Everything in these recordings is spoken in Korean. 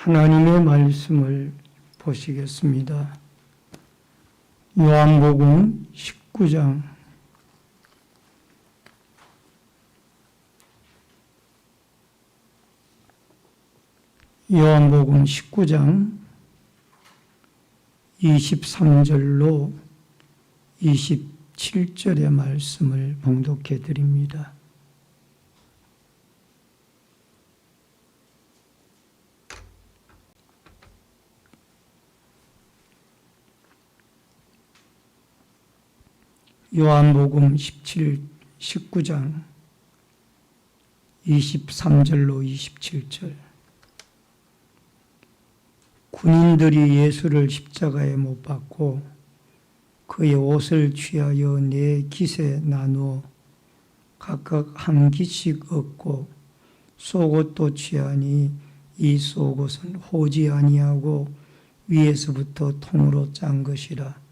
하나님의 말씀을 보시겠습니다. 요한복음 19장 요한복음 19장 23절로 27절의 말씀을 봉독해 드립니다. 요한복음 19장 23절로 27절. 군인들이 예수를 십자가에 못 박고 그의 옷을 취하여 네 깃에 나누어 각각 한 깃씩 얻고 속옷도 취하니 이 속옷은 호지 아니하고 위에서부터 통으로 짠 것이라.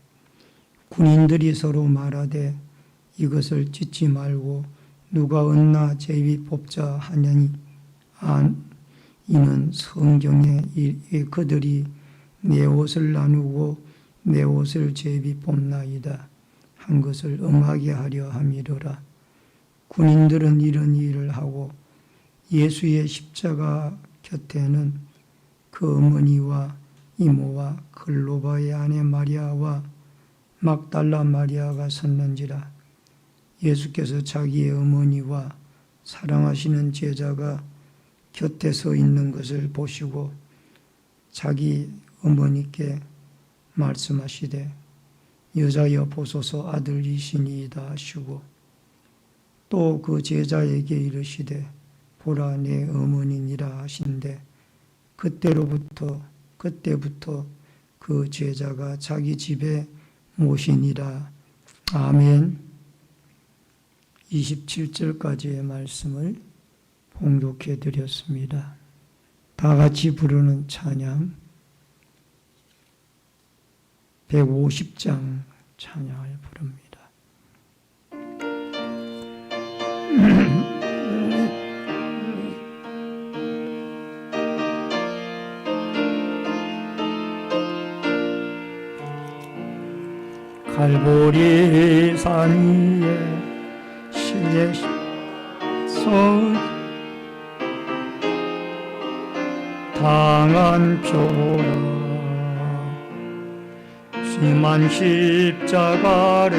군인들이 서로 말하되 이것을 찢지 말고 누가 얻나 제비 뽑자 하냐니 이는 성경에 그들이 내 옷을 나누고 내 옷을 제비 뽑나이다 한 것을 응하게 하려 함이로라. 군인들은 이런 일을 하고 예수의 십자가 곁에는 그 어머니와 이모와 글로바의 아내 마리아와 막달라 마리아가 섰는지라. 예수께서 자기의 어머니와 사랑하시는 제자가 곁에 서 있는 것을 보시고 자기 어머니께 말씀하시되 여자여 보소서 아들이시니이다 하시고 또 그 제자에게 이르시되 보라 내 어머니니라 하신대 그때부터 그 제자가 자기 집에 모시니라. 아멘. 27절까지의 말씀을 봉독해 드렸습니다. 다 같이 부르는 찬양 150장 찬양을 부릅니다. 갈보리 산 위에 실내서 당한 표라 심한 십자가를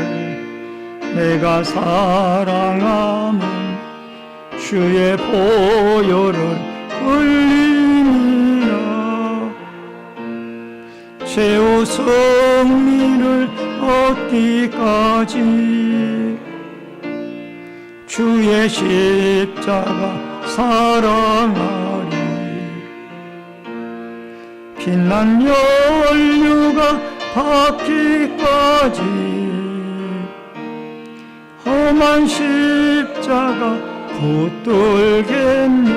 내가 사랑하면 주의 보혈을 흘리니라. 최후 승리를 얻기까지 주의 십자가 사랑하리. 빛난 연료가 닿기까지 험한 십자가 붙들겠네.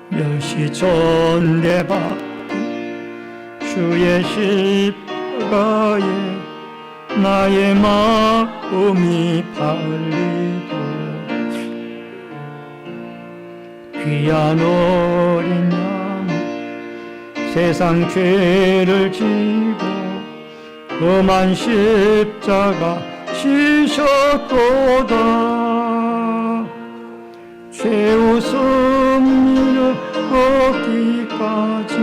멸시전대받은 주의 십자가에 나의 마음이 팔리고 귀한 어린 양 세상 죄를 지고 험한 십자가 지셨도다. 최후 승리를 얻기까지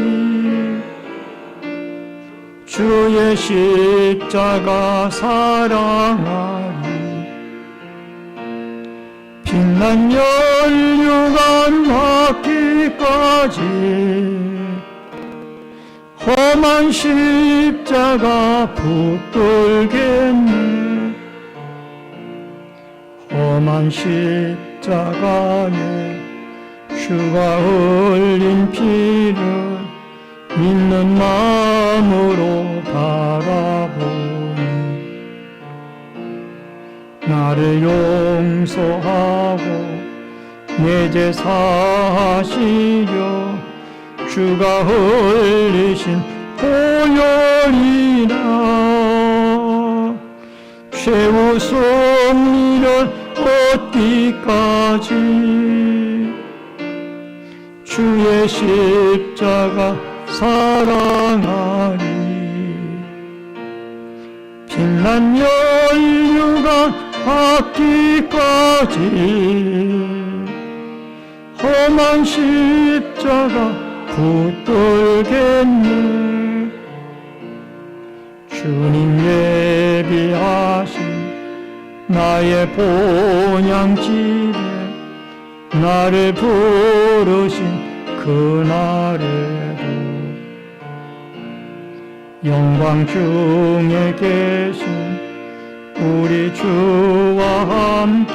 주의 십자가 사랑하리. 빛난 연료가 닿기까지 험한 십자가 붙들겠네. 험한 십자가에 주가 흘린 피를 믿는 마음으로 바라보니 나를 용서하고 내 죄 사하시려 주가 흘리신 보혈이라. 최후 승리를 얻기까지 주의 주의 십자가 사랑하리. 빛난 연류가 닿기까지 험한 십자가 붙들겠네. 주님 예비하신 나의 본향집에 나를 부르신 그날에도 영광 중에 계신 우리 주와 함께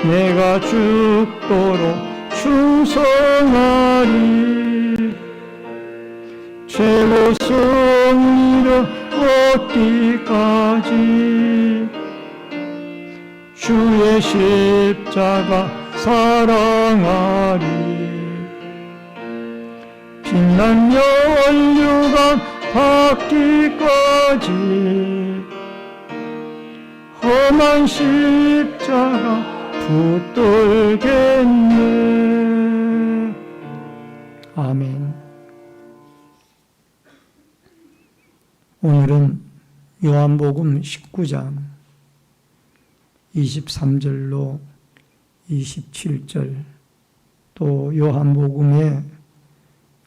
내가 죽도록 충성하리. 최고 승리를 얻기까지 주의 십자가 사랑하리. 빛난 연류가 닿기까지 험한 십자가 붙들겠네. 아멘. 오늘은 요한복음 19장 23절로 27절, 또 요한복음의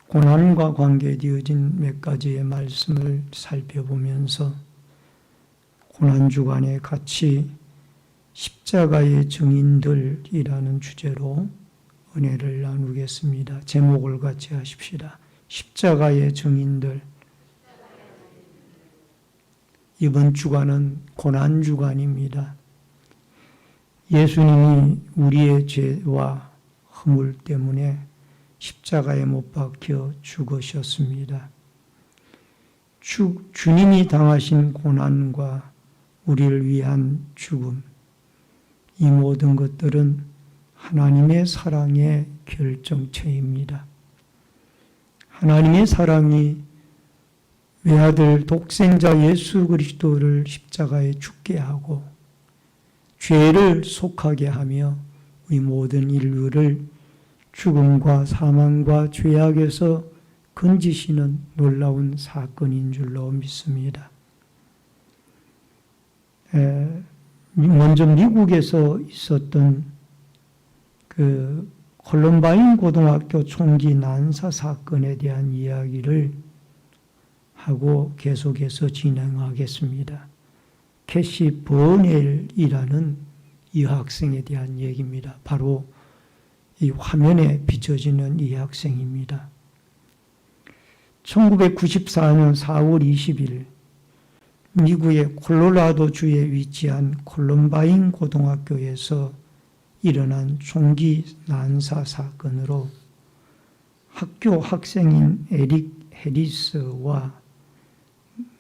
고난과 관계되어진 몇 가지의 말씀을 살펴보면서 고난주간에 같이 십자가의 증인들이라는 주제로 은혜를 나누겠습니다. 제목을 같이 하십시다. 십자가의 증인들. 이번 주간은 고난주간입니다. 예수님이 우리의 죄와 허물 때문에 십자가에 못 박혀 죽으셨습니다. 주님이 당하신 고난과 우리를 위한 죽음, 이 모든 것들은 하나님의 사랑의 결정체입니다. 하나님의 사랑이 외아들 독생자 예수 그리스도를 십자가에 죽게 하고 죄를 속하게 하며 우리 모든 인류를 죽음과 사망과 죄악에서 건지시는 놀라운 사건인 줄로 믿습니다. 먼저 미국에서 있었던 그 콜럼바인 고등학교 총기 난사 사건에 대한 이야기를 하고 계속해서 진행하겠습니다. 캐시 버넬이라는 이 학생에 대한 얘기입니다. 바로 이 화면에 비춰지는 이 학생입니다. 1994년 4월 20일 미국의 콜로라도주에 위치한 콜럼바인 고등학교에서 일어난 총기 난사 사건으로 학교 학생인 에릭 해리스와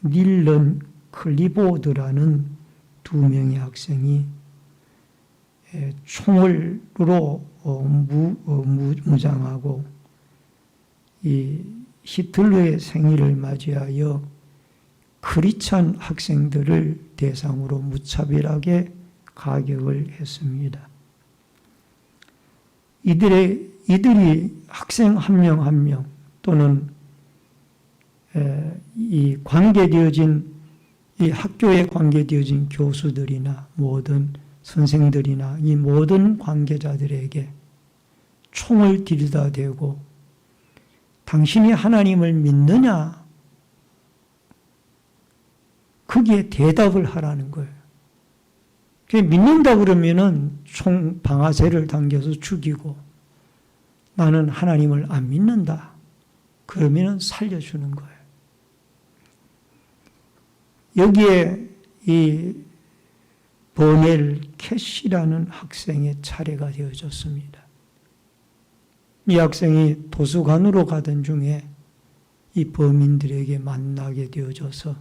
닐런 클리보드라는 두 명의 학생이 총으로 무장하고 이 히틀러의 생일을 맞이하여 크리스찬 학생들을 대상으로 무차별하게 가격을 했습니다. 이들이 학생 한 명 한 명 또는 이 관계되어진 이 학교에 관계되어진 교수들이나 모든 선생들이나 이 모든 관계자들에게 총을 들이다대고 당신이 하나님을 믿느냐? 거기에 대답을 하라는 거예요. 믿는다 그러면은 총 방아쇠를 당겨서 죽이고 나는 하나님을 안 믿는다. 그러면은 살려주는 거예요. 여기에 이 버넬 캐시라는 학생의 차례가 되어졌습니다. 이 학생이 도서관으로 가던 중에 이 범인들에게 만나게 되어져서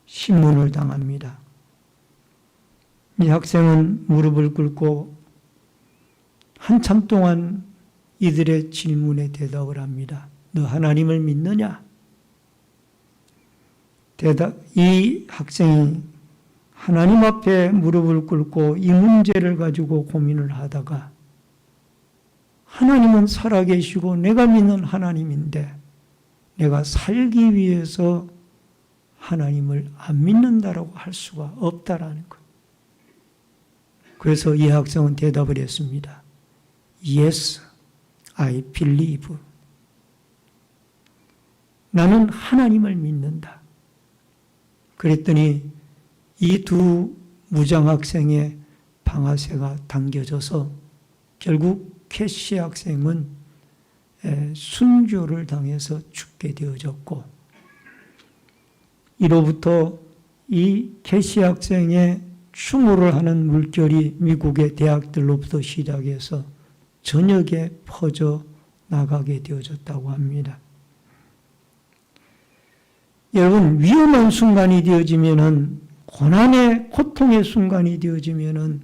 신문을 당합니다. 이 학생은 무릎을 꿇고 한참 동안 이들의 질문에 대답을 합니다. 너 하나님을 믿느냐? 이 학생이 하나님 앞에 무릎을 꿇고 이 문제를 가지고 고민을 하다가 하나님은 살아계시고 내가 믿는 하나님인데 내가 살기 위해서 하나님을 안 믿는다라고 할 수가 없다라는 것. 그래서 이 학생은 대답을 했습니다. Yes, I believe. 나는 하나님을 믿는다. 그랬더니 이 두 무장학생의 방아쇠가 당겨져서 결국 캐시 학생은 순교를 당해서 죽게 되어졌고, 이로부터 이 캐시 학생의 추모를 하는 물결이 미국의 대학들로부터 시작해서 전역에 퍼져 나가게 되어졌다고 합니다. 여러분, 위험한 순간이 되어지면은, 고난의 고통의 순간이 되어지면은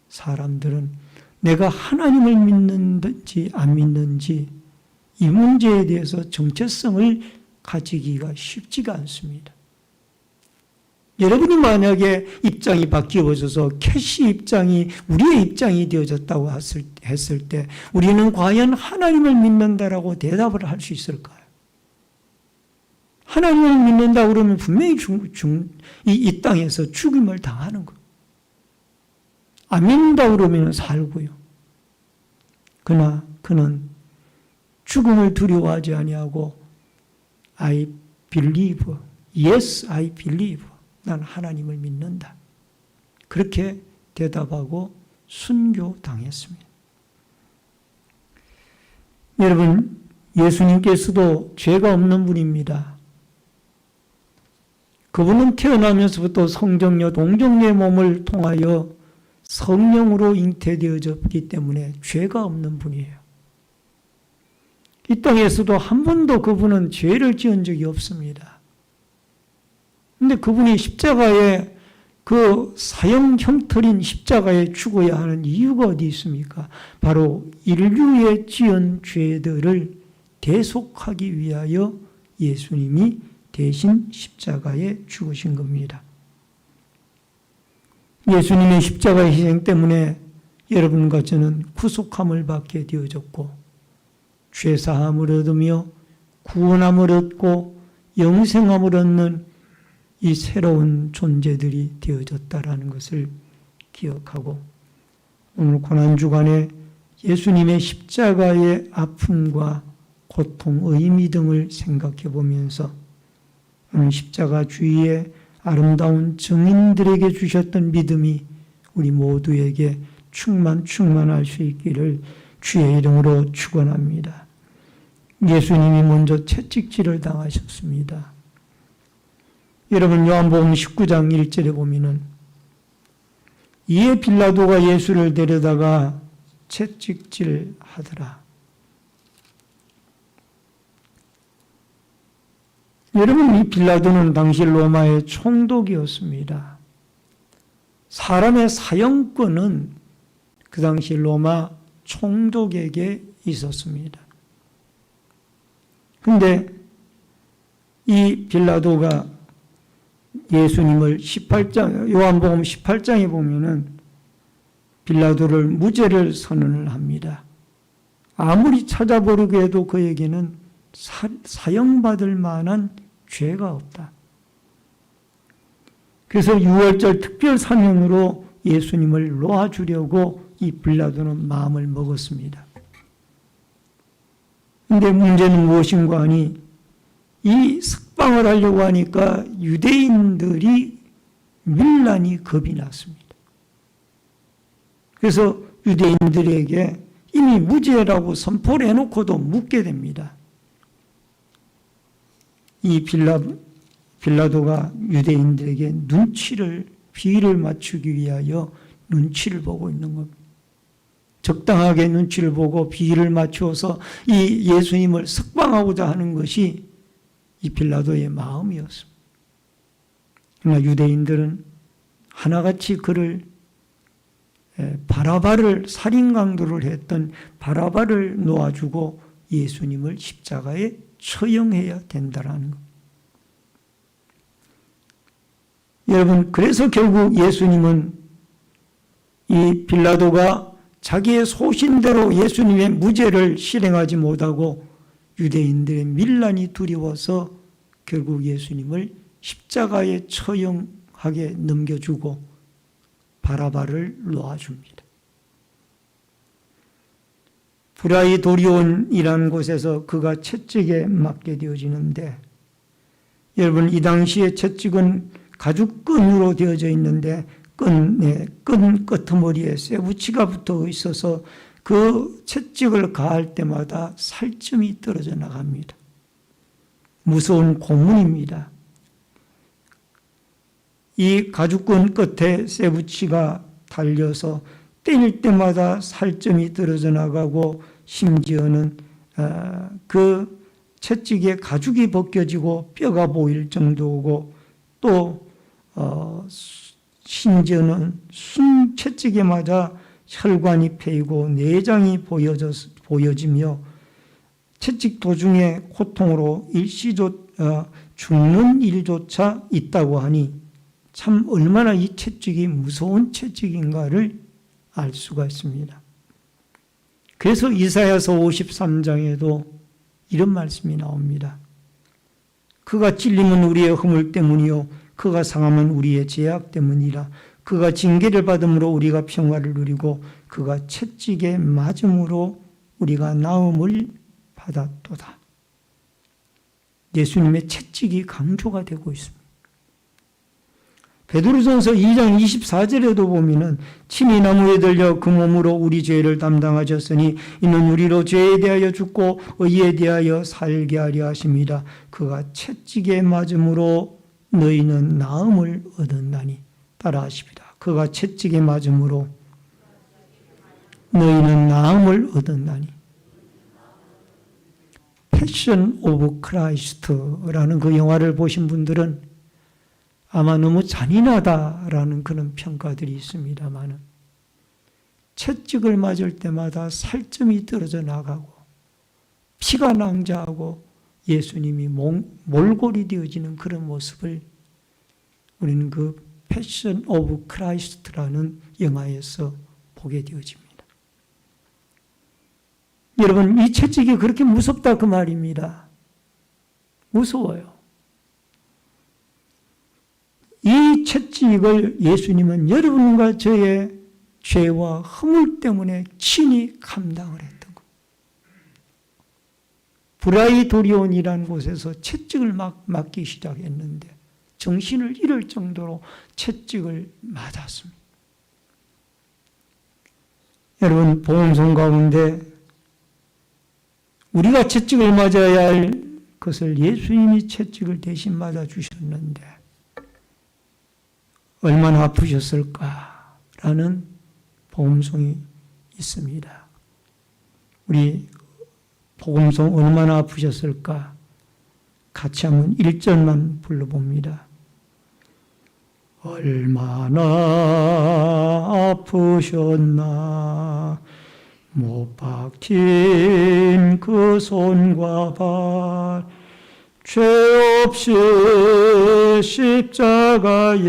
사람들은 내가 하나님을 믿는지 안 믿는지 이 문제에 대해서 정체성을 가지기가 쉽지가 않습니다. 여러분이 만약에 입장이 바뀌어져서 캐시 입장이 우리의 입장이 되어졌다고 했을 때 우리는 과연 하나님을 믿는다라고 대답을 할 수 있을까요? 하나님을 믿는다 그러면 분명히 이 땅에서 죽임을 당하는 것. 안 믿는다 그러면 살고요. 그러나 그는 죽음을 두려워하지 아니하고 I believe, yes, I believe. 난 하나님을 믿는다. 그렇게 대답하고 순교당했습니다. 여러분, 예수님께서도 죄가 없는 분입니다. 그분은 태어나면서부터 성정녀, 동정녀의 몸을 통하여 성령으로 잉태되어졌기 때문에 죄가 없는 분이에요. 이 땅에서도 한 번도 그분은 죄를 지은 적이 없습니다. 그런데 그분이 십자가에 그 사형 형틀인 십자가에 죽어야 하는 이유가 어디 있습니까? 바로 인류의 지은 죄들을 대속하기 위하여 예수님이 대신 십자가에 죽으신 겁니다. 예수님의 십자가의 희생 때문에 여러분과 저는 구속함을 받게 되어졌고 죄사함을 얻으며 구원함을 얻고 영생함을 얻는 이 새로운 존재들이 되어졌다라는 것을 기억하고 오늘 고난주간에 예수님의 십자가의 아픔과 고통, 의미 등을 생각해 보면서 오늘 십자가 주위에 아름다운 증인들에게 주셨던 믿음이 우리 모두에게 충만할 수 있기를 주의 이름으로 축원합니다. 예수님이 먼저 채찍질을 당하셨습니다. 여러분, 요한복음 19장 1절에 보면은 이에 빌라도가 예수를 데려다가 채찍질 하더라. 여러분, 이 빌라도는 당시 로마의 총독이었습니다. 사람의 사형권은 그 당시 로마 총독에게 있었습니다. 그런데 이 빌라도가 예수님을 요한복음 18장에 보면은 빌라도를 무죄를 선언을 합니다. 아무리 찾아보려고 해도 그에게는 사형받을 만한 죄가 없다. 그래서 6월절 특별 사명으로 예수님을 놓아주려고 이 빌라도는 마음을 먹었습니다. 그런데 문제는 무엇인가 하니 이 석방을 하려고 하니까 유대인들이 밀란이 겁이 났습니다. 그래서 유대인들에게 이미 무죄라고 선포를 해놓고도 묻게 됩니다. 이 빌라도가 유대인들에게 비위를 맞추기 위하여 눈치를 보고 있는 겁니다. 적당하게 눈치를 보고 비위를 맞추어서 이 예수님을 석방하고자 하는 것이 이 빌라도의 마음이었습니다. 그러나 유대인들은 하나같이 그를 바라바를 살인강도를 했던 바라바를 놓아주고 예수님을 십자가에 처형해야 된다라는 것. 여러분, 그래서 결국 예수님은 이 빌라도가 자기의 소신대로 예수님의 무죄를 실행하지 못하고 유대인들의 밀란이 두려워서 결국 예수님을 십자가에 처형하게 넘겨주고 바라바를 놓아줍니다. 브라이도리온이라는 곳에서 그가 채찍에 맞게 되어지는데, 여러분, 이 당시에 채찍은 가죽끈으로 되어져 있는데 끈 끄트머리에 쇠붙이가 붙어 있어서 그 채찍을 가할 때마다 살점이 떨어져 나갑니다. 무서운 고문입니다. 이 가죽끈 끝에 쇠붙이가 달려서 때릴 때마다 살점이 떨어져 나가고, 심지어는 그 채찍에 가죽이 벗겨지고 뼈가 보일 정도고, 또 심지어는 채찍에 맞아 혈관이 패이고 내장이 보여지며 채찍 도중에 고통으로 죽는 일조차 있다고 하니 참 얼마나 이 채찍이 무서운 채찍인가를 알 수가 있습니다. 그래서 이사야서 53장에도 이런 말씀이 나옵니다. 그가 찔림은 우리의 허물 때문이요 그가 상함은 우리의 죄악 때문이라. 그가 징계를 받음으로 우리가 평화를 누리고 그가 채찍에 맞음으로 우리가 나음을 받았도다. 예수님의 채찍이 강조가 되고 있습니다. 베드로전서 2장 24절에도 보면은 친히 나무에 들려 그 몸으로 우리 죄를 담당하셨으니 이는 우리로 죄에 대하여 죽고 의에 대하여 살게 하려 하심이라. 그가 채찍에 맞음으로 너희는 나음을 얻었나니. 따라하십니다. 그가 채찍에 맞음으로 너희는 나음을 얻었나니. 패션 오브 크라이스트라는 그 영화를 보신 분들은 아마 너무 잔인하다라는 그런 평가들이 있습니다만은, 채찍을 맞을 때마다 살점이 떨어져 나가고 피가 낭자하고 예수님이 몰골이 되어지는 그런 모습을 우리는 그 패션 오브 크라이스트라는 영화에서 보게 되어집니다. 여러분, 이 채찍이 그렇게 무섭다 그 말입니다. 무서워요. 이 채찍을 예수님은 여러분과 저의 죄와 허물 때문에 친히 감당을 했던 것. 브라이도리온이라는 곳에서 채찍을 맞기 시작했는데 정신을 잃을 정도로 채찍을 맞았습니다. 여러분, 복음성 가운데 우리가 채찍을 맞아야 할 것을 예수님이 채찍을 대신 맞아주셨는데 얼마나 아프셨을까라는 복음성이 있습니다. 우리 복음성 얼마나 아프셨을까? 같이 한번 1절만 불러봅니다. 얼마나 아프셨나 못 박힌 그 손과 발 죄 없이 십자가에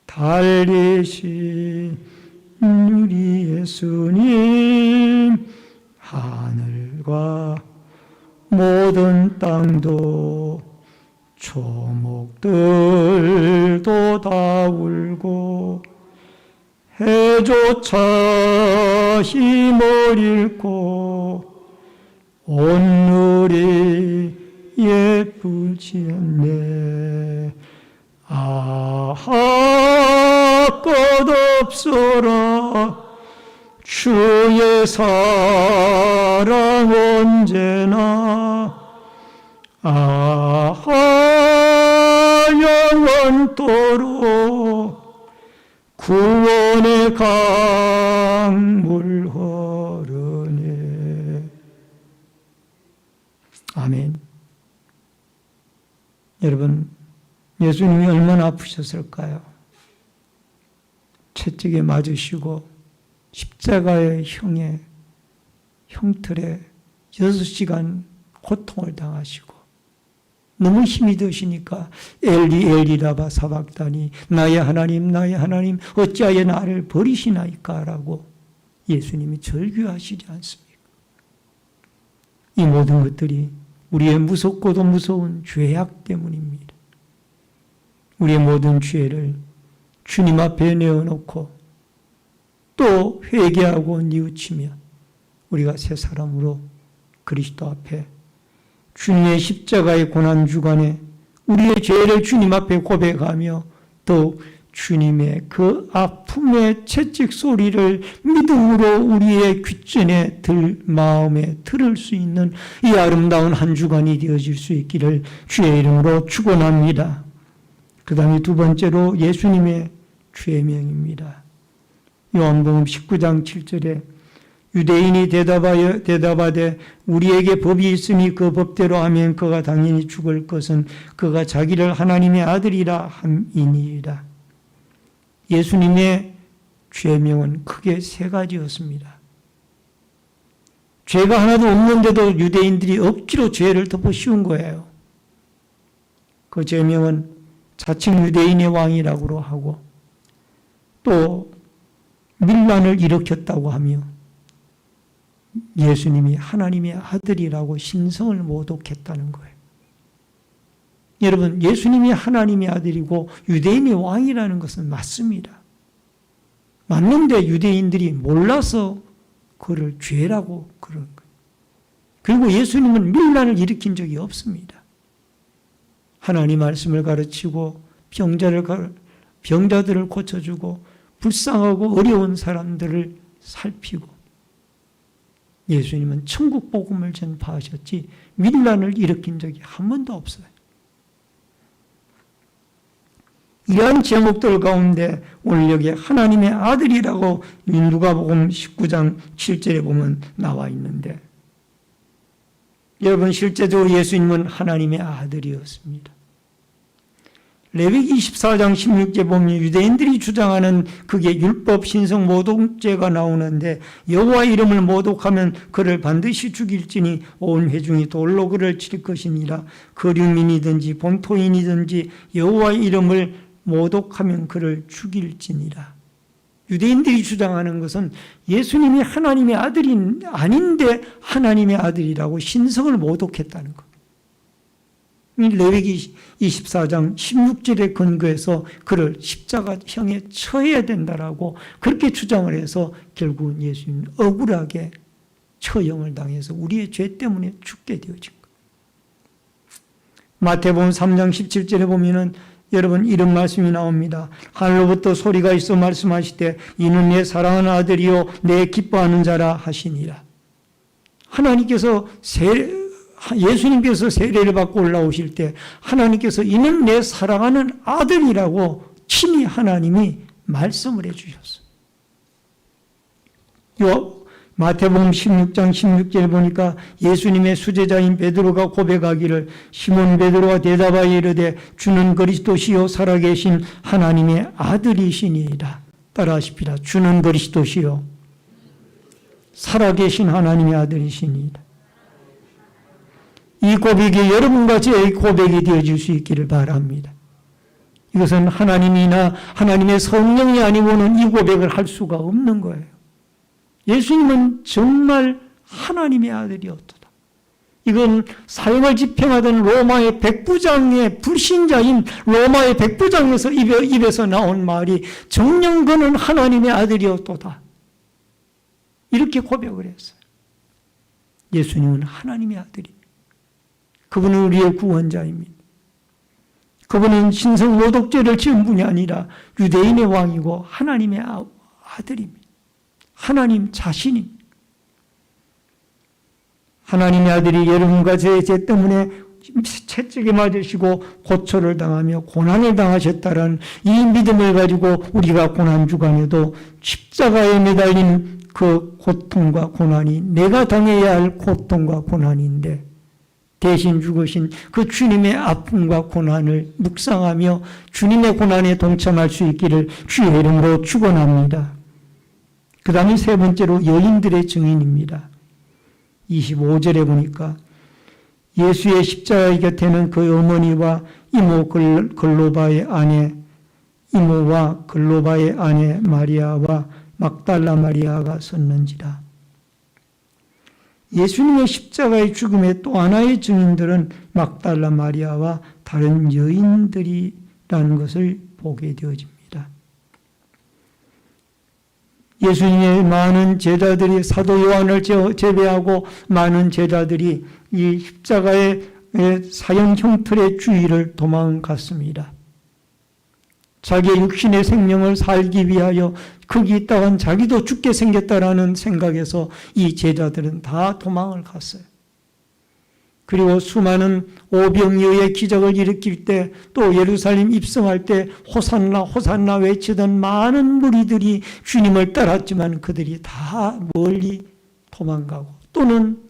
달리신 우리 예수님, 하늘과 모든 땅도 초목들도 다 울고 해조차 힘을 잃고 온누리 예쁘지 않네. 아하 끝없어라 주의 사랑 언제나. 아하 영원토록 구원의 강물 흐르네. 아멘. 여러분, 예수님이 얼마나 아프셨을까요? 채찍에 맞으시고 십자가의 형틀에 6시간 고통을 당하시고 너무 힘이 드시니까 엘리 엘리라바 사박다니 나의 하나님 나의 하나님 어찌하여 나를 버리시나이까 라고 예수님이 절규하시지 않습니까? 이 모든 것들이 우리의 무섭고도 무서운 죄악 때문입니다. 우리의 모든 죄를 주님 앞에 내어놓고 또 회개하고 뉘우치며 우리가 새 사람으로 그리스도 앞에 주님의 십자가의 고난주간에 우리의 죄를 주님 앞에 고백하며 또 주님의 그 아픔의 채찍 소리를 믿음으로 우리의 귓전에 마음에 들을 수 있는 이 아름다운 한 주간이 되어질 수 있기를 주의 이름으로 축원합니다. 그 다음에 두 번째로 예수님의 죄명입니다. 요한복음 19장 7절에 유대인이 대답하되 우리에게 법이 있으니 그 법대로 하면 그가 당연히 죽을 것은 그가 자기를 하나님의 아들이라 함이니이다. 예수님의 죄명은 크게 세 가지였습니다. 죄가 하나도 없는데도 유대인들이 억지로 죄를 덮어 씌운 거예요. 그 죄명은 자칭 유대인의 왕이라고 하고 또 밀란을 일으켰다고 하며 예수님이 하나님의 아들이라고 신성을 모독했다는 거예요. 여러분, 예수님이 하나님의 아들이고 유대인의 왕이라는 것은 맞습니다. 맞는데 유대인들이 몰라서 그를 죄라고 그런 거예요. 그리고 예수님은 밀란을 일으킨 적이 없습니다. 하나님 말씀을 가르치고 병자들을 고쳐주고 불쌍하고 어려운 사람들을 살피고 예수님은 천국 복음을 전파하셨지 밀란을 일으킨 적이 한 번도 없어요. 이러한 제목들 가운데 오늘 여기 하나님의 아들이라고 누가복음 19장 7절에 보면 나와 있는데 여러분 실제적으로 예수님은 하나님의 아들이었습니다. 레위기 24장 16절 보면 유대인들이 주장하는 그게 율법 신성 모독죄가 나오는데 여호와 이름을 모독하면 그를 반드시 죽일지니 온 회중이 돌로 그를 칠 것이니라. 거류민이든지 본토인이든지 여호와 이름을 모독하면 그를 죽일지니라. 유대인들이 주장하는 것은 예수님이 하나님의 아들이 아닌데 하나님의 아들이라고 신성을 모독했다는 것. 레위기 24장 16절에 근거해서 그를 십자가형에 처해야 된다라고 그렇게 주장을 해서 결국은 예수님은 억울하게 처형을 당해서 우리의 죄 때문에 죽게 되어진 거예요. 마태복음 3장 17절에 보면은 여러분 이런 말씀이 나옵니다. 하늘로부터 소리가 있어 말씀하시되 이는 내 사랑하는 아들이요 내 기뻐하는 자라 하시니라. 하나님께서 예수님께서 세례를 받고 올라오실 때 하나님께서 이는 내 사랑하는 아들이라고 친히 하나님이 말씀을 해주셨어요. 마태복음 16장 16절에 보니까 예수님의 수제자인 베드로가 고백하기를 시몬 베드로가 대답하여 이르되 주는 그리스도시요 살아계신 하나님의 아들이시니이다. 따라하십시다. 주는 그리스도시요 살아계신 하나님의 아들이시니이다. 이 고백이 여러분과 제 고백이 되어질 수 있기를 바랍니다. 이것은 하나님이나 하나님의 성령이 아니고는 이 고백을 할 수가 없는 거예요. 예수님은 정말 하나님의 아들이었다. 이건 사형을 집행하던 로마의 백부장의 불신자인 로마의 백부장에서 입에서 나온 말이 정녕 그는 하나님의 아들이었도다. 이렇게 고백을 했어요. 예수님은 하나님의 아들입니다. 그분은 우리의 구원자입니다. 그분은 신성 모독죄를 지은 분이 아니라 유대인의 왕이고 하나님의 아들입니다. 하나님 자신입니다. 하나님의 아들이 여러분과 제 죄 때문에 채찍에 맞으시고 고초를 당하며 고난을 당하셨다는 이 믿음을 가지고 우리가 고난주간에도 십자가에 매달린 그 고통과 고난이 내가 당해야 할 고통과 고난인데 대신 죽으신 그 주님의 아픔과 고난을 묵상하며 주님의 고난에 동참할 수 있기를 주의 이름으로 축원합니다. 그 다음에 세 번째로 여인들의 증인입니다. 25절에 보니까 예수의 십자가의 곁에는 그 어머니와 이모와 글로바의 아내 마리아와 막달라 마리아가 섰는지라. 예수님의 십자가의 죽음의 또 하나의 증인들은 막달라 마리아와 다른 여인들이라는 것을 보게 되어집니다. 예수님의 많은 제자들이 사도 요한을 제외하고 많은 제자들이 이 십자가의 사형 형틀의 주의를 도망갔습니다. 자기의 육신의 생명을 살기 위하여 거기 있다간 자기도 죽게 생겼다라는 생각에서 이 제자들은 다 도망을 갔어요. 그리고 수많은 오병이어의 기적을 일으킬 때 또 예루살렘 입성할 때 호산나 호산나 외치던 많은 무리들이 주님을 따랐지만 그들이 다 멀리 도망가고 또는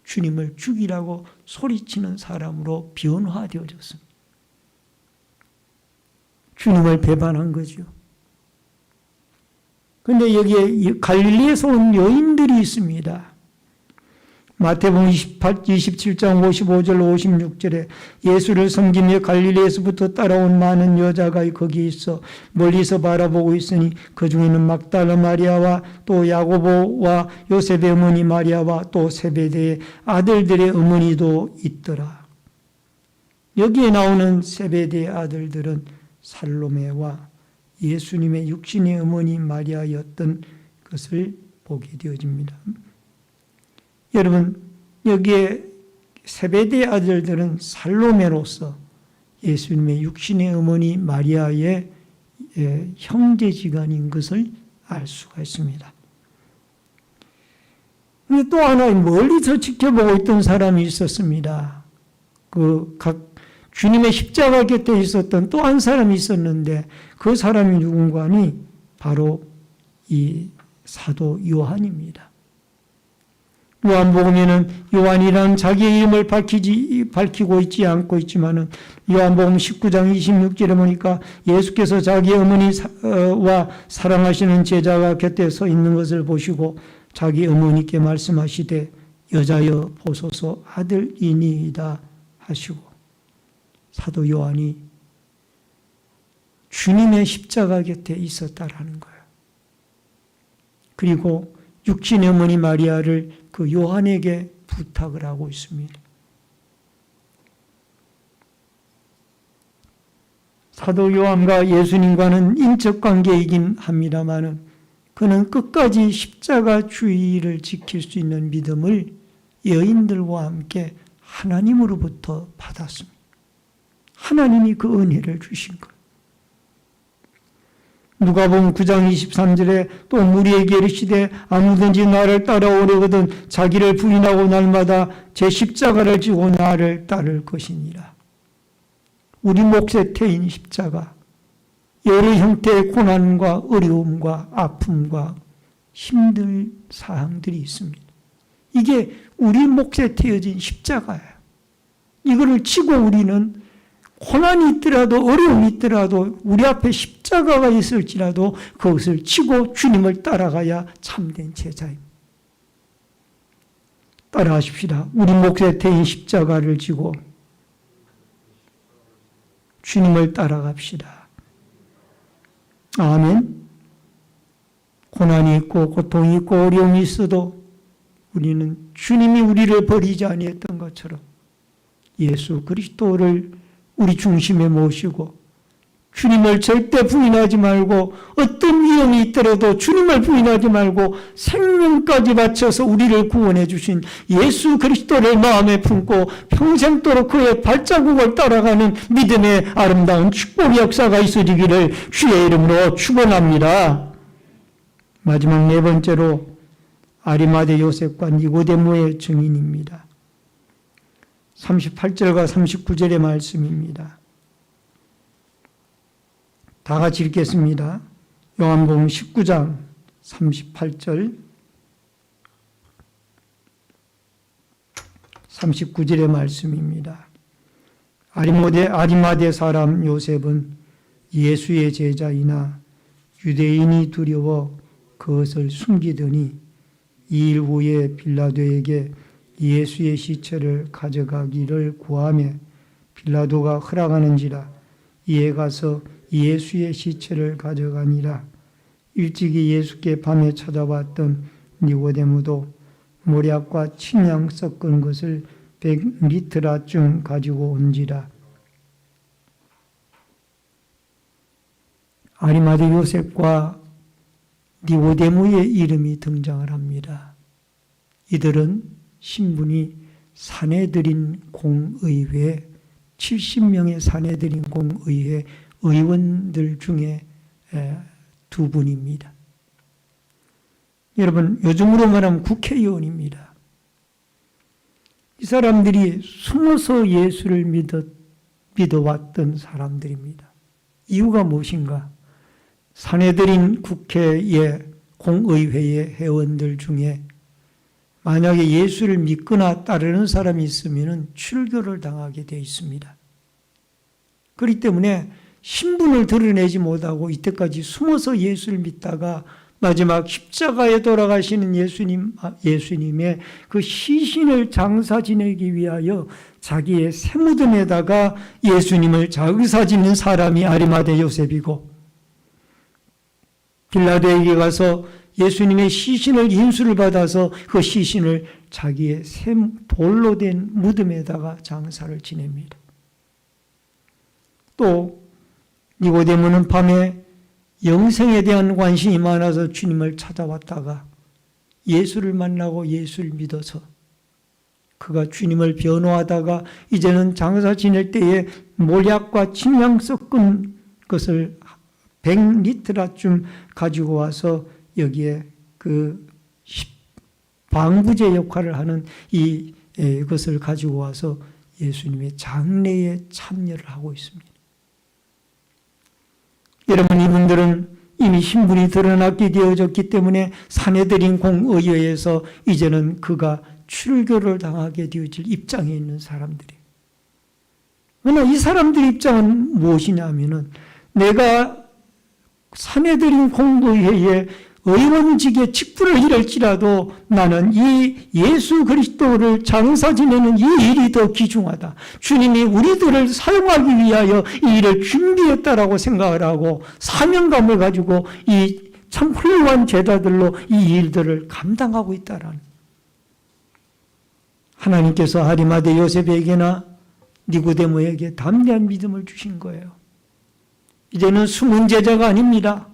주님을 죽이라고 소리치는 사람으로 변화되어졌습니다. 주님을 배반한 거죠. 그런데 여기에 갈릴리에서 온 여인들이 있습니다. 마태복음 27장 55절 56절에 예수를 섬기며 갈릴리에서부터 따라온 많은 여자가 거기 있어 멀리서 바라보고 있으니 그 중에는 막달라 마리아와 또 야고보와 요셉의 어머니 마리아와 또 세베대의 아들들의 어머니도 있더라. 여기에 나오는 세베대의 아들들은 살로메와 예수님의 육신의 어머니 마리아였던 것을 보게 되어집니다. 여러분, 여기에 세베대의 아들들은 살로메로서 예수님의 육신의 어머니 마리아의 형제지간인 것을 알 수가 있습니다. 근데 또 하나 멀리서 지켜보고 있던 사람이 있었습니다. 각 주님의 십자가 곁에 있었던 또 한 사람이 있었는데 그 사람이 누군가 하니 바로 이 사도 요한입니다. 요한복음에는 요한이란 자기의 이름을 밝히고 있지 않고 있지만은 요한복음 19장 26절에 보니까 예수께서 자기 어머니와 사랑하시는 제자가 곁에 서 있는 것을 보시고 자기 어머니께 말씀하시되 여자여 보소서 아들이니이다 하시고 사도 요한이 주님의 십자가 곁에 있었다라는 거예요. 그리고 육신의 어머니 마리아를 그 요한에게 부탁을 하고 있습니다. 사도 요한과 예수님과는 인적 관계이긴 합니다만은 그는 끝까지 십자가 주의를 지킬 수 있는 믿음을 여인들과 함께 하나님으로부터 받았습니다. 하나님이 그 은혜를 주신 거예요. 누가복음 9장 23절에 또 무리에게 이르시되 아무든지 나를 따라오려거든 자기를 부인하고 날마다 제 십자가를 지고 나를 따를 것이니라. 우리 몫에 태인 십자가, 여러 형태의 고난과 어려움과 아픔과 힘들 사항들이 있습니다. 이게 우리 몫에 태어진 십자가예요. 이거를 치고 우리는 고난이 있더라도 어려움이 있더라도 우리 앞에 십자가가 있을지라도 그것을 치고 주님을 따라가야 참된 제자입니다. 따라하십시다. 우리 몫에 태인 십자가를 지고 주님을 따라갑시다. 아멘. 고난이 있고 고통이 있고 어려움이 있어도 우리는 주님이 우리를 버리지 아니했던 것처럼 예수 그리스도를 우리 중심에 모시고 주님을 절대 부인하지 말고 어떤 위험이 있더라도 주님을 부인하지 말고 생명까지 바쳐서 우리를 구원해 주신 예수 그리스도를 마음에 품고 평생도록 그의 발자국을 따라가는 믿음의 아름다운 축복 역사가 있어지기를 주의 이름으로 축원합니다. 마지막 네 번째로 아리마대 요셉과 니고데모의 증인입니다. 38절과 39절의 말씀입니다. 다 같이 읽겠습니다. 요한복음 19장 38절 39절의 말씀입니다. 아리마대 사람 요셉은 예수의 제자이나 유대인이 두려워 그것을 숨기더니 2일 후에 빌라도에게 예수의 시체를 가져가기를 구하며 빌라도가 허락하는지라 이에 가서 예수의 시체를 가져가니라. 일찍이 예수께 밤에 찾아왔던 니고데모도 모략과 침향 섞은 것을 100리터라쯤 가지고 온지라. 아리마대 요셉과 니고데모의 이름이 등장을 합니다. 이들은 신분이 사내들인 공의회, 70명의 사내들인 공의회 의원들 중에 두 분입니다. 여러분, 요즘으로 말하면 국회의원입니다. 이 사람들이 숨어서 예수를 믿어왔던 사람들입니다. 이유가 무엇인가? 사내들인 국회의 공의회의 회원들 중에 만약에 예수를 믿거나 따르는 사람이 있으면 출교를 당하게 되어 있습니다. 그렇기 때문에 신분을 드러내지 못하고 이때까지 숨어서 예수를 믿다가 마지막 십자가에 돌아가시는 예수님의 그 시신을 장사 지내기 위하여 자기의 새무덤에다가 예수님을 장사 짓는 사람이 아리마대 요셉이고, 빌라도에게 가서 예수님의 시신을 인수를 받아서 그 시신을 자기의 돌로 된 무덤에다가 장사를 지냅니다. 또 니고데모는 밤에 영생에 대한 관심이 많아서 주님을 찾아왔다가 예수를 만나고 예수를 믿어서 그가 주님을 변호하다가 이제는 장사 지낼 때에 몰약과 침향 섞은 것을 100리터라쯤 가지고 와서 여기에 그 방부제 역할을 하는 이것을 가지고 와서 예수님의 장례에 참여를 하고 있습니다. 여러분, 이분들은 이미 신분이 드러나게 되어졌기 때문에 사내들인 공의회에서 이제는 그가 출교를 당하게 되어질 입장에 있는 사람들이에요. 그러나 이 사람들 입장은 무엇이냐면은 내가 사내들인 공의회에 의원직의 직분을 이룰지라도 나는 이 예수 그리스도를 장사 지내는 이 일이 더 귀중하다. 주님이 우리들을 사용하기 위하여 이 일을 준비했다라고 생각을 하고 사명감을 가지고 이 참 훌륭한 제자들로 이 일들을 감당하고 있다라는. 하나님께서 아리마대 요셉에게나 니고데모에게 담대한 믿음을 주신 거예요. 이제는 숨은 제자가 아닙니다.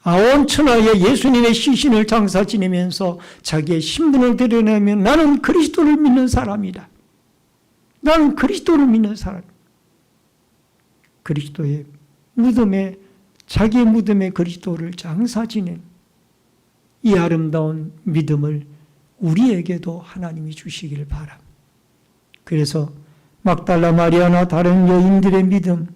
아온 천하에 예수님의 시신을 장사 지내면서 자기의 신분을 드러내면 나는 그리스도를 믿는 사람이다. 나는 그리스도를 믿는 사람. 그리스도의 무덤에, 자기의 무덤에 그리스도를 장사 지낸 이 아름다운 믿음을 우리에게도 하나님이 주시길 바랍니다. 그래서 막달라 마리아나 다른 여인들의 믿음,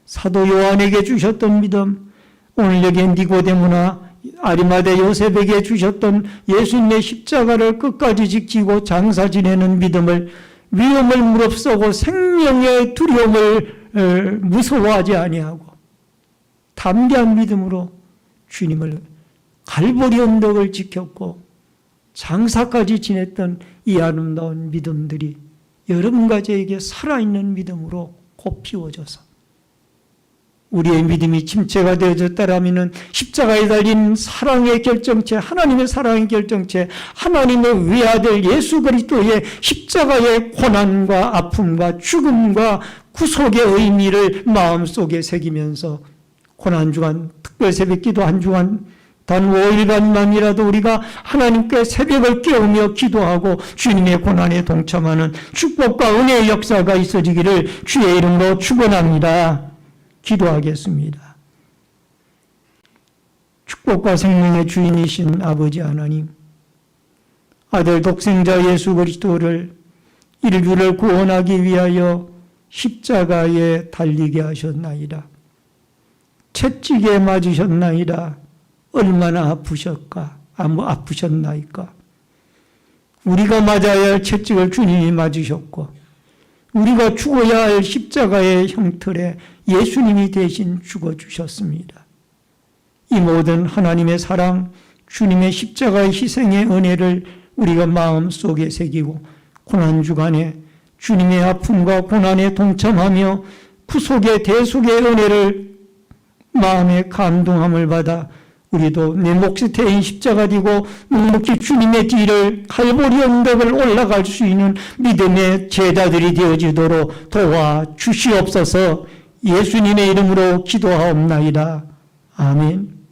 사도 요한에게 주셨던 믿음, 오늘 여기 니고데모나 아리마대 요셉에게 주셨던 예수님의 십자가를 끝까지 지키고 장사 지내는 믿음을, 위험을 무릅쓰고 생명의 두려움을 무서워하지 아니하고 담대한 믿음으로 주님을 갈보리 언덕을 지켰고 장사까지 지냈던 이 아름다운 믿음들이 여러분과 저에게 살아있는 믿음으로 곱피워져서 우리의 믿음이 침체가 되어졌다라면 십자가에 달린 사랑의 결정체, 하나님의 사랑의 결정체, 하나님의 외아들 예수 그리스도의 십자가의 고난과 아픔과 죽음과 구속의 의미를 마음속에 새기면서 고난주간 특별 새벽기도 한 주간 단 5일간만이라도 우리가 하나님께 새벽을 깨우며 기도하고 주님의 고난에 동참하는 축복과 은혜의 역사가 있어지기를 주의 이름으로 축원합니다. 기도하겠습니다. 축복과 생명의 주인이신 아버지 하나님, 아들 독생자 예수 그리스도를 인류를 구원하기 위하여 십자가에 달리게 하셨나이다. 채찍에 맞으셨나이다. 얼마나 아프셨나이까. 우리가 맞아야 할 채찍을 주님이 맞으셨고 우리가 죽어야 할 십자가의 형틀에 예수님이 대신 죽어주셨습니다. 이 모든 하나님의 사랑, 주님의 십자가의 희생의 은혜를 우리가 마음속에 새기고 고난주간에 주님의 아픔과 고난에 동참하며 구속의 대속의 은혜를 마음의 감동함을 받아 우리도 내 몫이 대인 십자가 지고 묵묵히 주님의 뒤를 갈보리 언덕을 올라갈 수 있는 믿음의 제자들이 되어지도록 도와 주시옵소서. 예수님의 이름으로 기도하옵나이다. 아멘.